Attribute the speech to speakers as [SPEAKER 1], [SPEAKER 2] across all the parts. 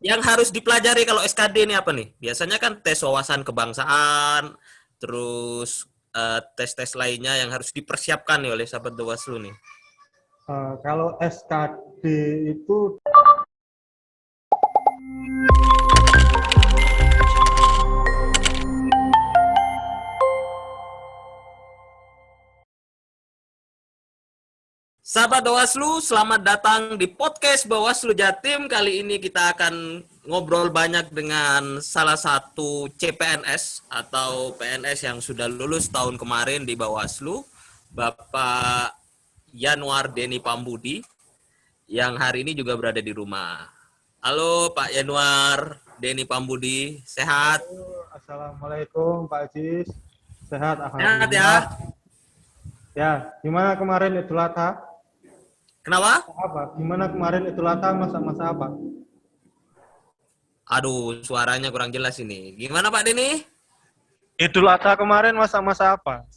[SPEAKER 1] yang harus dipelajari kalau SKD ini apa nih? Biasanya kan tes wawasan kebangsaan, terus tes-tes lainnya yang harus dipersiapkan nih oleh sahabat Bawaslu nih.
[SPEAKER 2] Kalau SKD itu
[SPEAKER 1] Sahabat Bawaslu, selamat datang di podcast Bawaslu Jatim. Kali ini kita akan ngobrol banyak dengan salah satu CPNS atau PNS yang sudah lulus tahun kemarin di Bawaslu, Bapak Yanuar Deni Pambudi, yang hari ini juga berada di rumah. Halo Pak Yanuar Deni Pambudi, sehat?
[SPEAKER 2] Assalamualaikum Pak Ajis. Sehat
[SPEAKER 1] Sehat ya?
[SPEAKER 2] alhamdulillah. Ya, gimana kemarin Idul Adha?
[SPEAKER 1] Kenapa?
[SPEAKER 2] Apa? Gimana kemarin Idul Adha masa-masa apa?
[SPEAKER 1] Aduh, suaranya kurang jelas ini. Gimana Pak Deni?
[SPEAKER 2] Idul Adha kemarin masa-masa apa?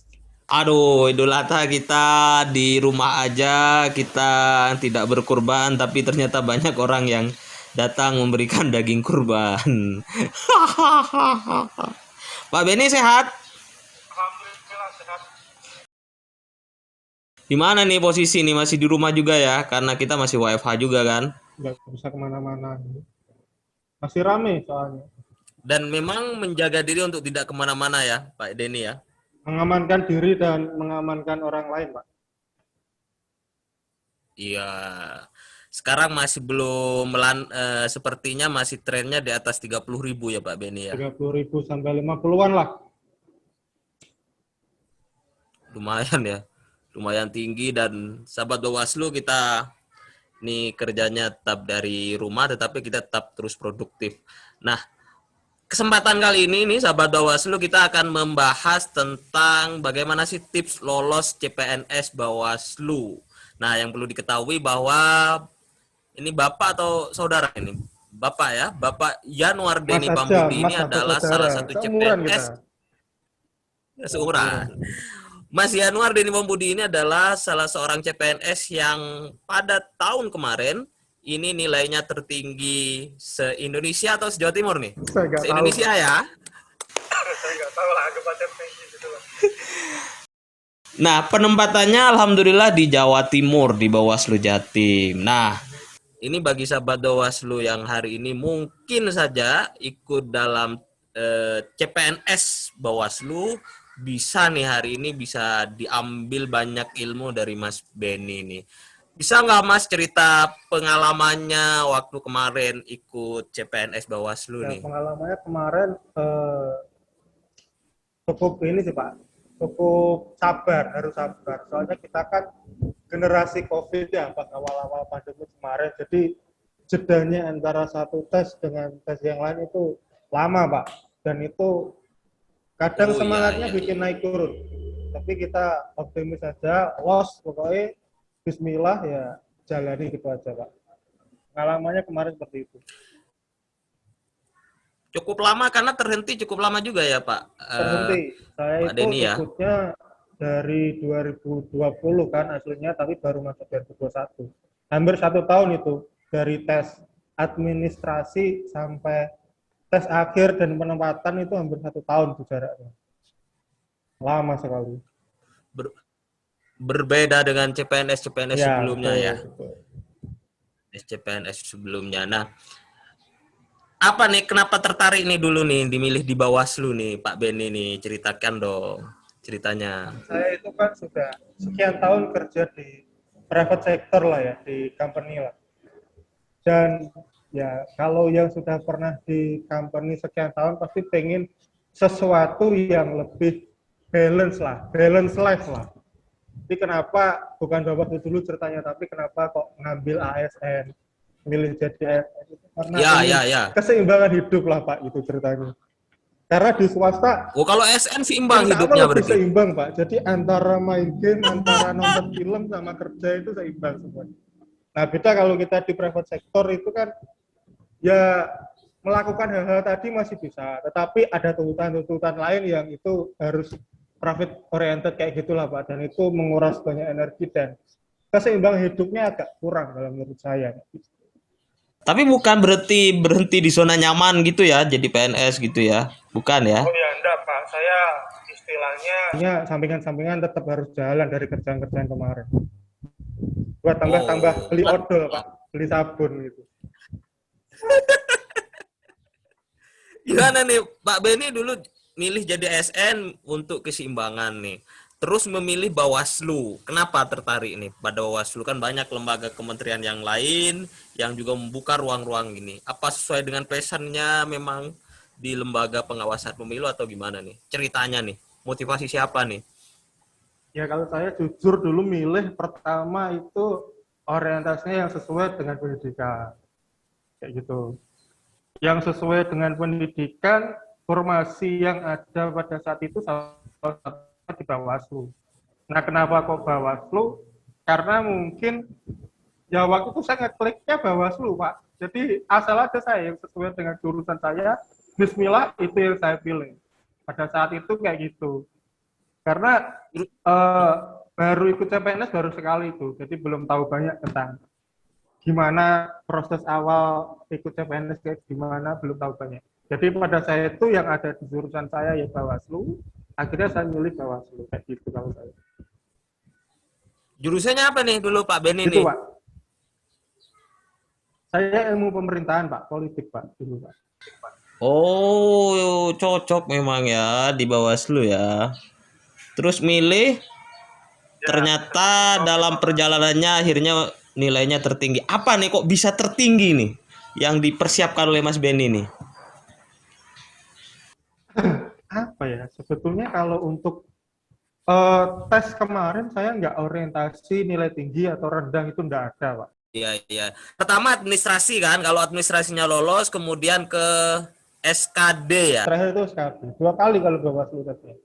[SPEAKER 1] Aduh, Idul Adha kita di rumah aja, kita tidak berkurban, tapi ternyata banyak orang yang datang memberikan daging kurban. Pak Beni sehat?
[SPEAKER 2] Alhamdulillah sehat.
[SPEAKER 1] Di mana nih posisi nih? Masih di rumah juga ya? Karena kita masih WFH juga kan?
[SPEAKER 2] Nggak bisa kemana-mana. Masih rame soalnya.
[SPEAKER 1] Dan memang menjaga diri untuk tidak kemana-mana ya, Pak Deni ya?
[SPEAKER 2] Mengamankan diri dan mengamankan orang lain, Pak.
[SPEAKER 1] Iya. Sekarang masih belum sepertinya masih trennya di atas 30.000 ya Pak Beni ya?
[SPEAKER 2] 30.000 sampai 50-an lah.
[SPEAKER 1] Lumayan ya. Lumayan tinggi dan sahabat Bawaslu kita ini kerjanya tetap dari rumah tetapi kita tetap terus produktif. Nah, kesempatan kali ini nih sahabat Bawaslu kita akan membahas tentang bagaimana sih tips lolos CPNS Bawaslu. Nah, yang perlu diketahui bahwa ini Bapak atau saudara ini? Bapak ya, Bapak Yanuar
[SPEAKER 2] Mas
[SPEAKER 1] Deni
[SPEAKER 2] aja,
[SPEAKER 1] Pambudi ini
[SPEAKER 2] Mas atau
[SPEAKER 1] adalah salah
[SPEAKER 2] saudara.
[SPEAKER 1] satu
[SPEAKER 2] Seumuran kita.
[SPEAKER 1] CPNS seumuran. Mas Yanuar Deni Pambudi ini adalah salah seorang CPNS yang pada tahun kemarin ini nilainya tertinggi se-Indonesia atau se-Jawa Timur nih?
[SPEAKER 2] Saya nggak tahu.
[SPEAKER 1] Se-Indonesia ya.
[SPEAKER 2] Saya nggak tahu lah, kebaca tinggi gitu lah.
[SPEAKER 1] Nah, penempatannya alhamdulillah di Jawa Timur di Bawaslu Jatim. Nah, ini bagi sahabat Bawaslu yang hari ini mungkin saja ikut dalam CPNS Bawaslu, bisa nih hari ini bisa diambil banyak ilmu dari Mas Beni nih. Bisa nggak Mas cerita pengalamannya waktu kemarin ikut CPNS Bawaslu
[SPEAKER 2] Ya,
[SPEAKER 1] nih?
[SPEAKER 2] pengalamannya kemarin cukup ini sih Pak, cukup sabar, harus sabar. Soalnya kita kan generasi COVID ya pas awal-awal pandemi kemarin, jadi jedanya antara satu tes dengan tes yang lain itu lama Pak, dan itu kadang
[SPEAKER 1] Oh iya
[SPEAKER 2] semangatnya
[SPEAKER 1] iya
[SPEAKER 2] bikin
[SPEAKER 1] iya.
[SPEAKER 2] naik turun. Tapi kita optimis saja, los pokoknya Bismillah ya jalani gitu aja Pak. Pengalamannya kemarin seperti itu.
[SPEAKER 1] Cukup lama karena terhenti cukup lama juga ya Pak
[SPEAKER 2] Terhenti. Saya
[SPEAKER 1] Pak
[SPEAKER 2] itu
[SPEAKER 1] Deni ya.
[SPEAKER 2] ikutnya dari 2020 kan aslinya, tapi baru masuk 2021. Hampir 1 tahun itu dari tes administrasi sampai tes akhir dan penempatan itu hampir 1 tahun tuh jaraknya. Lama sekali.
[SPEAKER 1] Berbeda dengan CPNS
[SPEAKER 2] Ya
[SPEAKER 1] sebelumnya
[SPEAKER 2] betul,
[SPEAKER 1] ya.
[SPEAKER 2] betul.
[SPEAKER 1] CPNS sebelumnya. Nah, apa nih kenapa tertarik nih dulu nih dimilih di Bawaslu nih Pak Beni nih, ceritakan dong ceritanya.
[SPEAKER 2] Saya itu kan sudah sekian tahun kerja di private sector lah ya, di company lah. Dan ya kalau yang sudah pernah di company sekian tahun pasti pengen sesuatu yang lebih balance life lah. Jadi kenapa bukan Bapak dulu ceritanya, tapi kenapa kok ngambil ASN, milih jadi ASN itu karena
[SPEAKER 1] Ya,
[SPEAKER 2] ingin
[SPEAKER 1] ya, ya.
[SPEAKER 2] keseimbangan hidup lah Pak, itu ceritanya. Karena di swasta
[SPEAKER 1] Oh, kalau SN seimbang
[SPEAKER 2] insya
[SPEAKER 1] hidupnya
[SPEAKER 2] Allah lebih
[SPEAKER 1] berarti.
[SPEAKER 2] seimbang Pak. Jadi antara main game, antara nonton film sama kerja itu seimbang semua. Nah beda kalau kita di private sector itu kan ya melakukan hal-hal tadi masih bisa, tetapi ada tuntutan-tuntutan lain yang itu harus profit oriented kayak gitulah Pak, dan itu menguras banyak energi dan keseimbangan hidupnya agak kurang kalau menurut saya.
[SPEAKER 1] Tapi bukan berhenti di zona nyaman gitu ya, jadi PNS gitu ya. Bukan ya?
[SPEAKER 2] Oh ya, enggak Pak. Saya istilahnya sampingan-sampingan tetap harus jalan dari kerjaan-kerjaan kemarin. Buat tambah-tambah
[SPEAKER 1] Oh,
[SPEAKER 2] beli odol Pak, beli sabun gitu.
[SPEAKER 1] gimana nih Pak Beni dulu milih jadi ASN untuk keseimbangan nih. Terus memilih Bawaslu. Kenapa tertarik nih pada Bawaslu? Kan banyak lembaga kementerian yang lain yang juga membuka ruang-ruang gini. Apa sesuai dengan passionnya memang di lembaga pengawasan pemilu atau gimana nih? Ceritanya nih. Motivasi siapa nih?
[SPEAKER 2] Ya kalau saya jujur dulu milih pertama itu orientasinya yang sesuai dengan pendidikan. Kayak gitu. Yang sesuai dengan pendidikan, formasi yang ada pada saat itu salah satunya di Bawaslu. Nah, kenapa kok Bawaslu? Karena mungkin ya waktu itu saya ngekliknya Bawaslu, Pak. Jadi asal aja saya yang sesuai dengan jurusan saya, Bismillah itu yang saya pilih. Pada saat itu kayak gitu. Karena eh, baru ikut CPNS baru sekali itu, jadi belum tahu banyak tentang gimana proses awal ikut CPNS kayak gimana, belum tahu banyak. Jadi pada saya itu yang ada di jurusan saya ya Bawaslu, akhirnya saya milih Bawaslu kayak gitu kalau saya.
[SPEAKER 1] Jurusannya apa nih dulu Pak Beni
[SPEAKER 2] Gitu
[SPEAKER 1] nih?
[SPEAKER 2] Pak. Saya ilmu pemerintahan Pak, politik Pak dulu Pak.
[SPEAKER 1] Oh, cocok memang ya di Bawaslu ya. Terus milih, ternyata dalam perjalanannya akhirnya nilainya tertinggi. Apa nih kok bisa tertinggi nih yang dipersiapkan oleh Mas Beni nih?
[SPEAKER 2] Apa ya? Sebetulnya kalau untuk tes kemarin saya nggak orientasi nilai tinggi atau rendah itu nggak ada Pak.
[SPEAKER 1] Iya, iya. Pertama administrasi kan, kalau administrasinya lolos kemudian ke SKD ya.
[SPEAKER 2] Terakhir itu sekali, 2 kali kalau Bawaslu tesnya.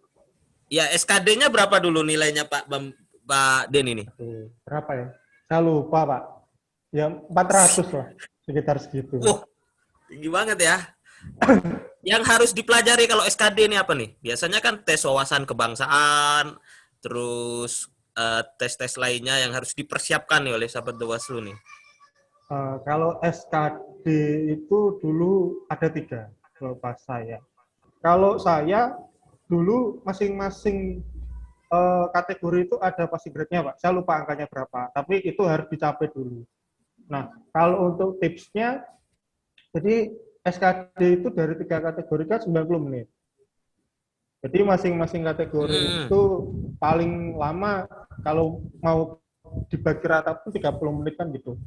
[SPEAKER 1] Ya, SKD-nya berapa dulu nilainya Pak Den ini?
[SPEAKER 2] Berapa ya? Saya lupa Pak. Ya 400 lah, sekitar segitu.
[SPEAKER 1] Tinggi banget ya. Yang harus dipelajari kalau SKD ini apa nih? Biasanya kan tes wawasan kebangsaan, terus tes-tes lainnya yang harus dipersiapkan nih oleh sahabat Bawaslu nih.
[SPEAKER 2] Kalau SKD itu dulu ada 3 pas saya. Kalau saya dulu masing-masing kategori itu ada passing grade-nya Pak. Saya lupa angkanya berapa, tapi itu harus dicapai dulu. Nah, kalau untuk tipsnya, jadi SKD itu dari 3 kategori kan 90 menit. Jadi masing-masing kategori itu paling lama kalau mau dibagi rata pun 30 menit kan gitu.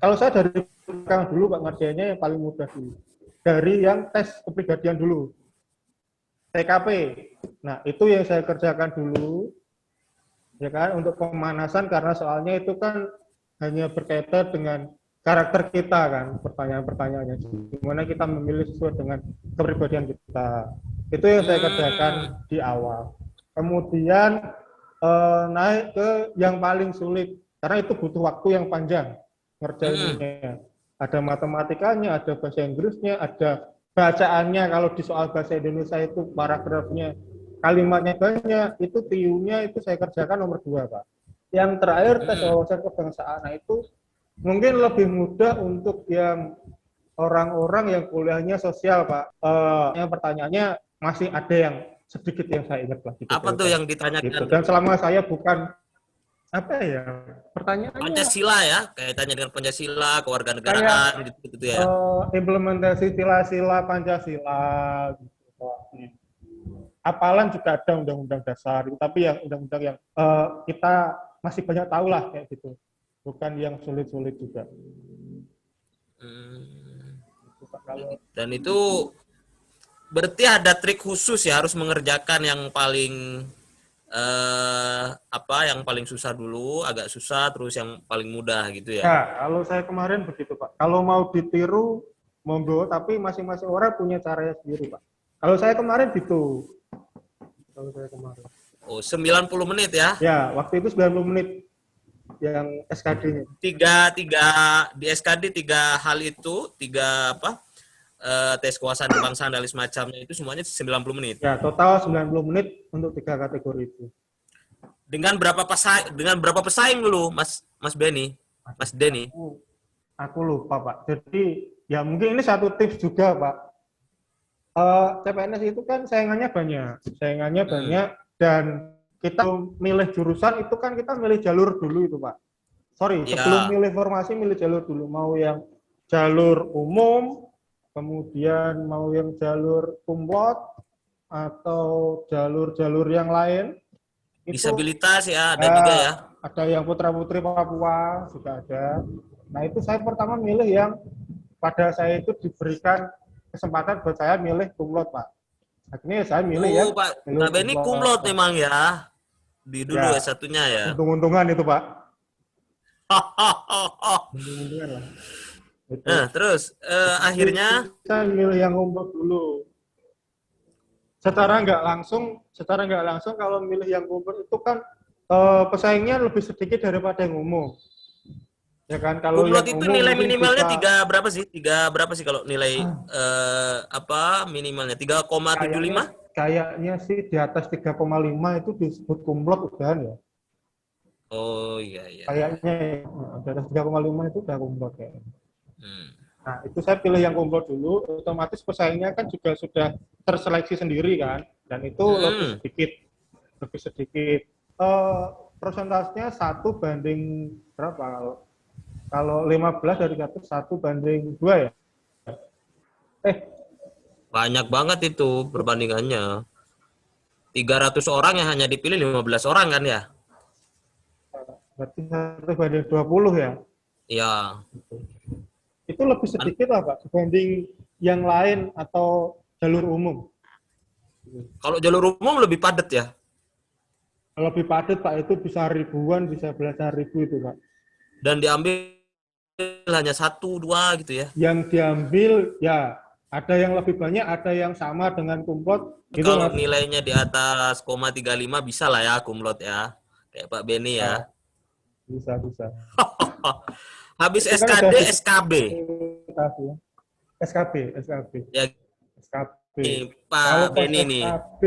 [SPEAKER 2] Kalau saya dari belakang dulu Pak ngerjainnya yang paling mudah dulu. Dari yang tes kepribadian dulu. TKP. Nah, itu yang saya kerjakan dulu ya kan untuk pemanasan karena soalnya itu kan hanya berkaitan dengan karakter kita kan pertanyaan-pertanyaannya gimana kita memilih sesuai dengan kepribadian kita itu yang saya kerjakan di awal kemudian naik ke yang paling sulit karena itu butuh waktu yang panjang ngerjainnya ada matematikanya ada bahasa Inggrisnya ada bacaannya kalau di soal bahasa Indonesia itu paragrafnya kalimatnya banyak, itu TU-nya itu saya kerjakan nomor 2, Pak. Yang terakhir tes wawasan kebangsaan, nah itu mungkin lebih mudah untuk yang orang-orang yang kuliahnya sosial, Pak. Yang pertanyaannya masih ada yang sedikit yang saya ingat lah. Gitu,
[SPEAKER 1] Apa tuh yang ditanyakan?
[SPEAKER 2] gitu. Dan selama saya bukan apa ya pertanyaannya
[SPEAKER 1] Pancasila ya, kaitannya dengan Pancasila, kewarganegaraan gitu ya.
[SPEAKER 2] Implementasi sila-sila Pancasila gitu, Pak. Apalan juga ada undang-undang dasar, tapi yang undang-undang yang kita masih banyak tahu lah kayak gitu, bukan yang sulit-sulit juga.
[SPEAKER 1] Dan itu berarti ada trik khusus ya harus mengerjakan yang paling yang paling susah dulu, agak susah, terus yang paling mudah gitu ya.
[SPEAKER 2] Ya, kalau saya kemarin begitu Pak. Kalau mau ditiru monggo, tapi masing-masing orang punya caranya sendiri Pak. Kalau saya kemarin gitu. Kalau saya kemarin.
[SPEAKER 1] Oh, 90 menit ya?
[SPEAKER 2] Ya, waktu itu 90 menit yang SKD-nya.
[SPEAKER 1] Tiga di SKD 3 hal itu, tes kewawasan kebangsaan dan semacamnya itu semuanya 90 menit.
[SPEAKER 2] Ya, total 90 menit untuk 3 kategori itu.
[SPEAKER 1] Dengan berapa pesaing dulu, Mas Beni, Mas Denny?
[SPEAKER 2] Aku lupa Pak. Jadi ya mungkin ini satu tips juga Pak. CPNS itu kan saingannya
[SPEAKER 1] Hmm.
[SPEAKER 2] banyak dan kita milih jurusan itu kan kita milih jalur dulu itu Pak. Sorry, sebelum
[SPEAKER 1] Ya,
[SPEAKER 2] milih formasi milih jalur dulu. Mau yang jalur umum, kemudian mau yang jalur kumlot atau jalur-jalur yang lain itu
[SPEAKER 1] disabilitas ya ada juga ya.
[SPEAKER 2] ada yang putra-putri Papua juga ada. Nah itu saya pertama milih yang pada saya itu diberikan kesempatan buat saya milih kumlot Pak. Akhirnya saya milih
[SPEAKER 1] Oh,
[SPEAKER 2] yang
[SPEAKER 1] Pak
[SPEAKER 2] jalur
[SPEAKER 1] Beni
[SPEAKER 2] kumlot
[SPEAKER 1] kumlot
[SPEAKER 2] Pak.
[SPEAKER 1] memang ya. Di dulu
[SPEAKER 2] Ya,
[SPEAKER 1] S1-nya ya.
[SPEAKER 2] untung-untungan itu Pak. Untung-untungan lah. Itu.
[SPEAKER 1] Nah, terus
[SPEAKER 2] Jadi
[SPEAKER 1] akhirnya
[SPEAKER 2] saya milih yang kumlot dulu. Secara nggak langsung kalau milih yang kumlot itu kan pesaingnya lebih sedikit daripada yang umum. Ya kan, kalau
[SPEAKER 1] kumlot
[SPEAKER 2] yang
[SPEAKER 1] itu
[SPEAKER 2] umum
[SPEAKER 1] nilai
[SPEAKER 2] mungkin
[SPEAKER 1] minimalnya
[SPEAKER 2] bisa
[SPEAKER 1] tiga berapa sih? Tiga berapa sih kalau nilai apa minimalnya? 3,75?
[SPEAKER 2] kayaknya kayaknya sih di atas 3,5 itu disebut kumlot udahan ya.
[SPEAKER 1] Oh iya iya iya.
[SPEAKER 2] Kayaknya ya, di atas 3,5 itu udah kumlot ya.
[SPEAKER 1] Hmm.
[SPEAKER 2] Nah, itu saya pilih yang kumlot dulu, otomatis pesaingnya kan juga sudah terseleksi sendiri kan, dan itu lebih
[SPEAKER 1] Hmm.
[SPEAKER 2] sedikit, lebih sedikit. Eh, Persentasenya 1 banding berapa? Kalau 15 dari 100, 1 banding 2 ya? Eh,
[SPEAKER 1] Banyak banget itu perbandingannya. 300 orang yang hanya dipilih 15 orang kan ya?
[SPEAKER 2] berarti 1 banding 20 ya?
[SPEAKER 1] Iya.
[SPEAKER 2] Itu lebih
[SPEAKER 1] Kan
[SPEAKER 2] sedikit lah Pak, dibanding yang lain atau jalur umum.
[SPEAKER 1] kalau jalur umum lebih padat ya.
[SPEAKER 2] Kalau lebih padat Pak, itu bisa ribuan, bisa belasan ribu itu Pak.
[SPEAKER 1] Dan diambil hanya satu dua gitu ya.
[SPEAKER 2] Yang diambil ya ada yang lebih banyak, ada yang sama dengan kumlot itu
[SPEAKER 1] Kalau
[SPEAKER 2] Mas.
[SPEAKER 1] nilainya di atas 0,35 bisa lah ya kumlot ya. Kayak Pak Beni ya.
[SPEAKER 2] Ya, bisa bisa.
[SPEAKER 1] Habis
[SPEAKER 2] Itu kan udah
[SPEAKER 1] SKD, SKB.
[SPEAKER 2] disertifikasi ya. SKB, SKB,
[SPEAKER 1] Ya
[SPEAKER 2] SKB.
[SPEAKER 1] nih,
[SPEAKER 2] Kalau
[SPEAKER 1] Pak
[SPEAKER 2] pas
[SPEAKER 1] Beni nih.
[SPEAKER 2] SKB,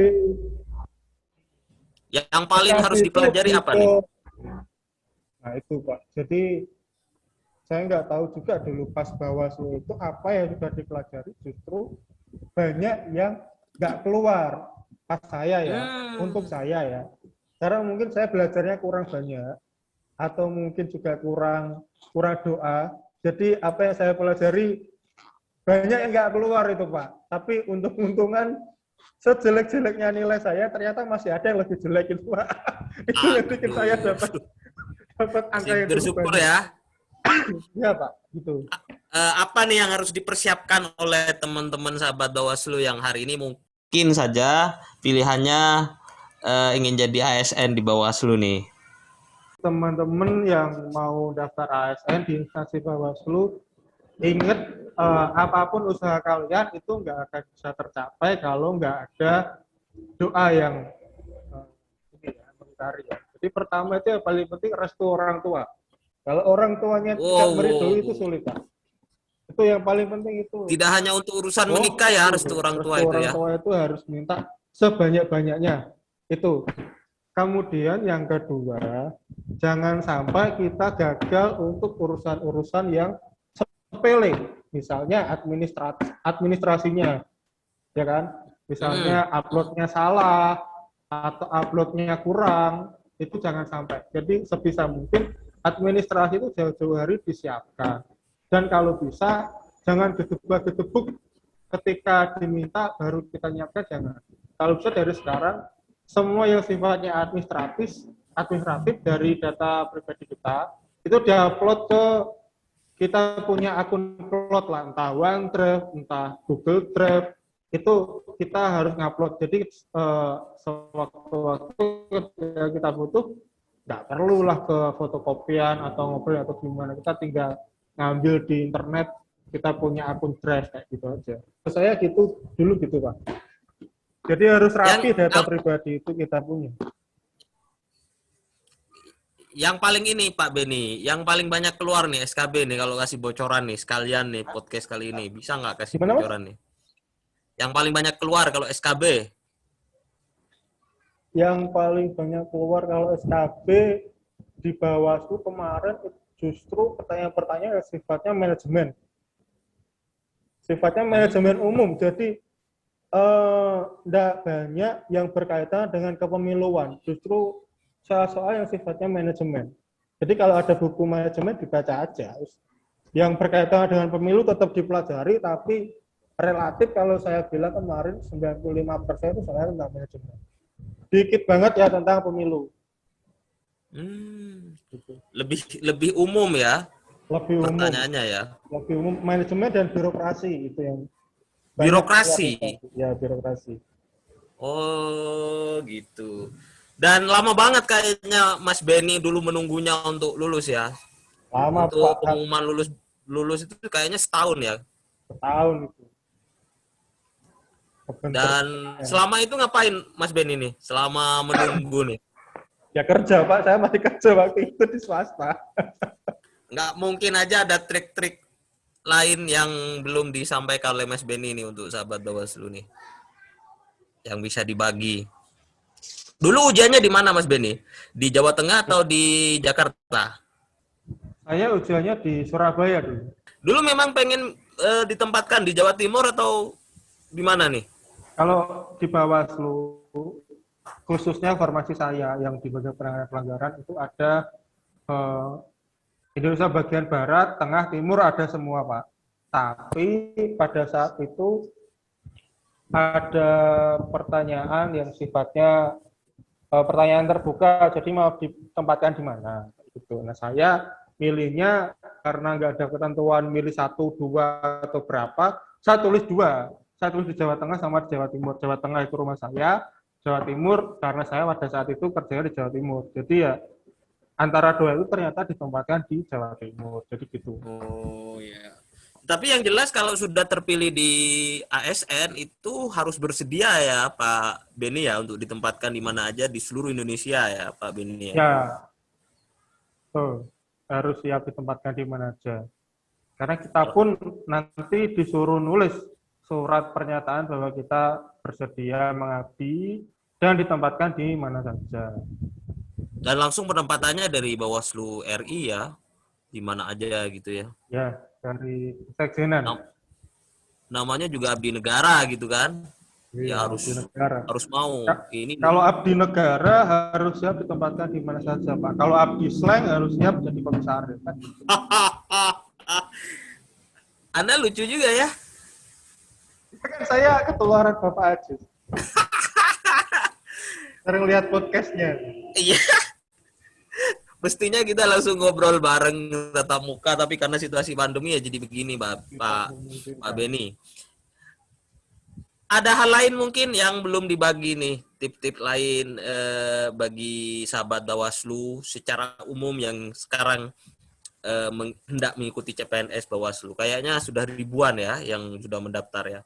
[SPEAKER 1] Yang paling
[SPEAKER 2] SKB
[SPEAKER 1] harus
[SPEAKER 2] itu
[SPEAKER 1] dipelajari
[SPEAKER 2] lebih
[SPEAKER 1] apa
[SPEAKER 2] ke,
[SPEAKER 1] nih?
[SPEAKER 2] nah itu Pak. Jadi saya nggak tahu juga dulu pas Bawaslu itu apa yang sudah dipelajari, justru banyak yang nggak keluar pas saya ya, untuk
[SPEAKER 1] Hmm.
[SPEAKER 2] saya ya. Karena mungkin saya belajarnya kurang banyak atau mungkin juga kurang kurang doa. Jadi apa yang saya pelajari banyak yang nggak keluar itu Pak. Tapi untung-untungan sejelek-jeleknya nilai saya ternyata masih ada yang lebih jelek itu Pak. Itu yang bikin saya
[SPEAKER 1] Aduh.
[SPEAKER 2] dapat dapat angka
[SPEAKER 1] Masih
[SPEAKER 2] yang cukup
[SPEAKER 1] bersyukur
[SPEAKER 2] banyak.
[SPEAKER 1] ya.
[SPEAKER 2] Ya Pak, gitu.
[SPEAKER 1] Apa nih yang harus dipersiapkan oleh teman-teman sahabat Bawaslu yang hari ini mungkin saja pilihannya ingin jadi ASN di Bawaslu nih.
[SPEAKER 2] Teman-teman yang mau daftar ASN di instansi Bawaslu, ingat apapun usaha kalian itu nggak akan bisa tercapai kalau nggak ada doa yang ini ya, mengitari ya. Jadi pertama itu yang paling penting restu orang tua. Kalau orang tuanya tidak
[SPEAKER 1] Wow,
[SPEAKER 2] meridoi itu
[SPEAKER 1] wow.
[SPEAKER 2] sulit Pak. Itu yang paling penting itu.
[SPEAKER 1] Tidak hanya untuk urusan
[SPEAKER 2] Oh,
[SPEAKER 1] menikah ya,
[SPEAKER 2] itu
[SPEAKER 1] restu orang tua
[SPEAKER 2] restu
[SPEAKER 1] itu
[SPEAKER 2] orang
[SPEAKER 1] ya.
[SPEAKER 2] tua itu harus minta sebanyak-banyaknya. Itu. Kemudian yang kedua, jangan sampai kita gagal untuk urusan-urusan yang sepele, misalnya administrasinya, ya kan?
[SPEAKER 1] Hmm.
[SPEAKER 2] Misalnya uploadnya salah atau uploadnya kurang, itu jangan sampai. Jadi sebisa mungkin administrasi itu jauh-jauh hari disiapkan. Dan kalau bisa, jangan gedebak-gedebuk ketika diminta baru kita nyiapkan, jangan. Kalau bisa dari sekarang, semua yang sifatnya administratif dari data pribadi kita, itu diupload ke kita punya akun cloud lah, entah OneDrive, entah Google Drive, itu kita harus ngupload. Jadi sewaktu-waktu ketika kita butuh, nggak perlulah ke fotokopian atau ngobrol atau gimana, kita tinggal ngambil di internet, kita punya akun Drive kayak gitu aja. Saya gitu dulu gitu Pak. Jadi harus rapi
[SPEAKER 1] Yang
[SPEAKER 2] data pribadi itu kita punya.
[SPEAKER 1] yang paling ini Pak Beni, yang paling banyak keluar nih SKB nih kalau kasih bocoran nih sekalian nih podcast kali ini bisa nggak kasih
[SPEAKER 2] Gimana Mas?
[SPEAKER 1] bocoran nih? Yang paling banyak keluar kalau SKB?
[SPEAKER 2] Yang paling banyak keluar kalau SKB di Bawaslu kemarin justru pertanyaan-pertanyaan yang sifatnya manajemen. Sifatnya manajemen umum, jadi tidak banyak yang berkaitan dengan kepemiluan, justru soal-soal yang sifatnya manajemen. Jadi kalau ada buku manajemen dibaca aja. Yang berkaitan dengan pemilu tetap dipelajari, tapi relatif kalau saya bilang kemarin 95% itu soalnya tentang manajemen. Dikit banget ya tentang pemilu.
[SPEAKER 1] Lebih umum ya
[SPEAKER 2] Lebih umum.
[SPEAKER 1] pertanyaannya ya.
[SPEAKER 2] Lebih umum, manajemen dan birokrasi itu yang
[SPEAKER 1] Birokrasi.
[SPEAKER 2] Ya, birokrasi.
[SPEAKER 1] Oh, gitu. Dan lama banget kayaknya Mas Benny dulu menunggunya untuk lulus ya.
[SPEAKER 2] Lama
[SPEAKER 1] Untuk
[SPEAKER 2] Pak,
[SPEAKER 1] pengumuman lulus itu kayaknya setahun ya.
[SPEAKER 2] setahun itu.
[SPEAKER 1] Dan selama itu ngapain Mas Benny nih? Selama menunggu nih?
[SPEAKER 2] Ya kerja Pak, saya masih kerja waktu itu di swasta.
[SPEAKER 1] Nggak mungkin aja ada trik-trik lain yang belum disampaikan oleh Mas Benny nih untuk sahabat Bawaslu nih. Yang bisa dibagi. Dulu ujiannya di mana Mas Benny? Di Jawa Tengah atau di Jakarta?
[SPEAKER 2] Saya ujiannya di Surabaya dulu.
[SPEAKER 1] Dulu memang pengen ditempatkan di Jawa Timur atau di mana nih?
[SPEAKER 2] Kalau di Bawaslu, khususnya formasi saya yang di bagian penanganan pelanggaran itu ada Indonesia bagian Barat, Tengah, Timur ada semua Pak. Tapi pada saat itu ada pertanyaan yang sifatnya pertanyaan terbuka, jadi mau ditempatkan di mana? Gitu. Nah saya milihnya karena nggak ada ketentuan milih 1, 2 atau berapa, saya tulis 2. Saya tulis di Jawa Tengah sama di Jawa Timur. Jawa Tengah itu rumah saya, Jawa Timur karena saya pada saat itu kerjanya di Jawa Timur. Jadi ya antara 2 itu ternyata ditempatkan di Jawa Timur. Jadi gitu.
[SPEAKER 1] Oh ya. Tapi yang jelas kalau sudah terpilih di ASN itu harus bersedia ya Pak Benny ya untuk ditempatkan di mana aja di seluruh Indonesia ya Pak Benny ya.
[SPEAKER 2] Ya, harus siap ditempatkan di mana aja. Karena kita pun nanti disuruh nulis surat pernyataan bahwa kita bersedia mengabdi dan ditempatkan di mana saja.
[SPEAKER 1] Dan langsung penempatannya dari Bawaslu RI ya, di mana aja gitu ya.
[SPEAKER 2] Ya, dari sekjenan.
[SPEAKER 1] Namanya juga abdi negara gitu kan. Ya harus
[SPEAKER 2] negara.
[SPEAKER 1] harus mau. Ini
[SPEAKER 2] kalau abdi negara harus siap ditempatkan di mana saja, Pak. Kalau abdi slang harus siap jadi komisaris kan.
[SPEAKER 1] Anda lucu juga ya.
[SPEAKER 2] Kan saya ketularan Bapak Ajis. Sering lihat podcastnya.
[SPEAKER 1] Iya. Mestinya kita langsung ngobrol bareng tatap muka, tapi karena situasi pandemi ya jadi begini, Pak Benny. Ada hal lain mungkin yang belum dibagi nih, tip-tip lain bagi sahabat Bawaslu secara umum yang sekarang hendak mengikuti CPNS Bawaslu. Kayaknya sudah ribuan ya yang sudah mendaftar ya.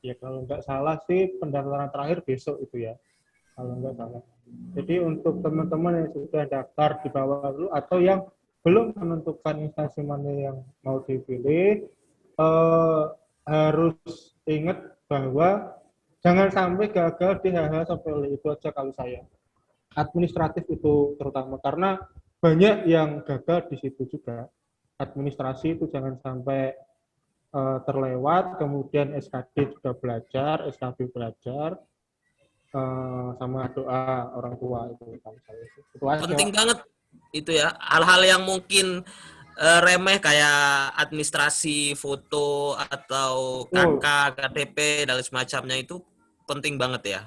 [SPEAKER 2] Ya kalau nggak salah sih pendaftaran terakhir besok itu ya. Kalau nggak salah. Jadi untuk teman-teman yang sudah daftar di Bawaslu atau yang belum menentukan instansi mana yang mau dipilih, harus ingat bahwa jangan sampai gagal di hal-hal sepele. Itu aja kalau saya. Administratif itu terutama karena banyak yang gagal di situ juga. Administrasi itu jangan sampai terlewat, kemudian SKD juga belajar, SKB belajar, sama doa orang tua itu. Itu aja.
[SPEAKER 1] Penting banget itu ya, hal-hal yang mungkin remeh kayak administrasi, foto atau KK, KTP dan semacamnya itu penting banget ya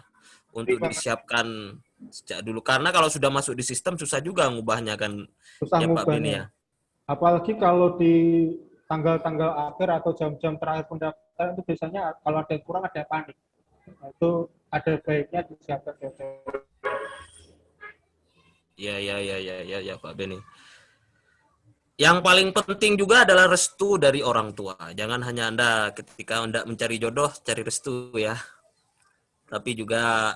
[SPEAKER 1] untuk disiapkan sejak dulu. Karena kalau sudah masuk di sistem susah juga ngubahnya kan,
[SPEAKER 2] susah
[SPEAKER 1] ya Pak Benny ya.
[SPEAKER 2] Apalagi kalau di tanggal-tanggal akhir atau jam-jam terakhir pendaftaran itu biasanya kalau ada yang kurang ada yang panik. Nah, itu ada baiknya disiapkan.
[SPEAKER 1] Ya Pak Benny. Yang paling penting juga adalah restu dari orang tua. Jangan hanya Anda ketika Anda mencari jodoh cari restu ya. Tapi juga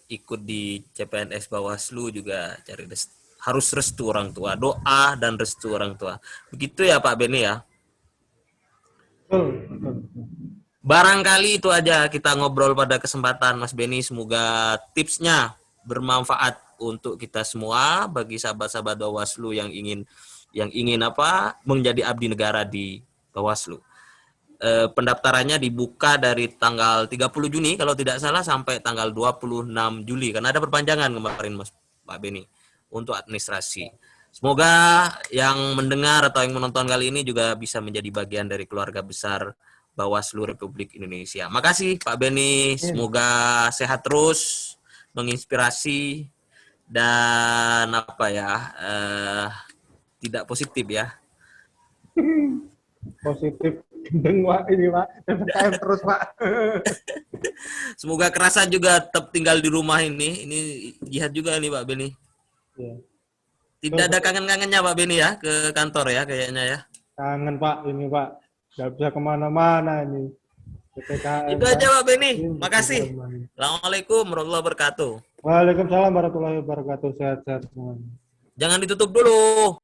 [SPEAKER 1] ikut di CPNS Bawaslu juga cari restu. Harus restu orang tua, doa dan restu orang tua. Begitu ya Pak Benny ya. Barangkali itu aja kita ngobrol pada kesempatan Mas Benny. Semoga tipsnya bermanfaat untuk kita semua bagi sahabat-sahabat Bawaslu yang ingin yang ingin menjadi abdi negara di Bawaslu. Pendaftarannya dibuka dari tanggal 30 Juni kalau tidak salah sampai tanggal 26 Juli karena ada perpanjangan kemarin Mas Pak Beni untuk administrasi. Semoga yang mendengar atau yang menonton kali ini juga bisa menjadi bagian dari keluarga besar Bawaslu Republik Indonesia. Makasih Pak Beni, semoga sehat terus, menginspirasi dan tidak positif ya.
[SPEAKER 2] Positif gendeng Pak ini Pak. PPKM terus Pak.
[SPEAKER 1] Semoga kerasa juga tetap tinggal di rumah ini. Ini jihad juga nih Pak Beni.
[SPEAKER 2] Ya.
[SPEAKER 1] Tidak ada kangen-kangennya Pak Beni ya ke kantor ya kayaknya ya.
[SPEAKER 2] Kangen Pak ini Pak. Gak bisa kemana-mana ini. PPKM.
[SPEAKER 1] Itu aja Pak Beni. Makasih.
[SPEAKER 2] PPKM.
[SPEAKER 1] Assalamualaikum warahmatullahi wabarakatuh.
[SPEAKER 2] Waalaikumsalam warahmatullahi wabarakatuh. Sehat-sehat semuanya.
[SPEAKER 1] Jangan ditutup dulu.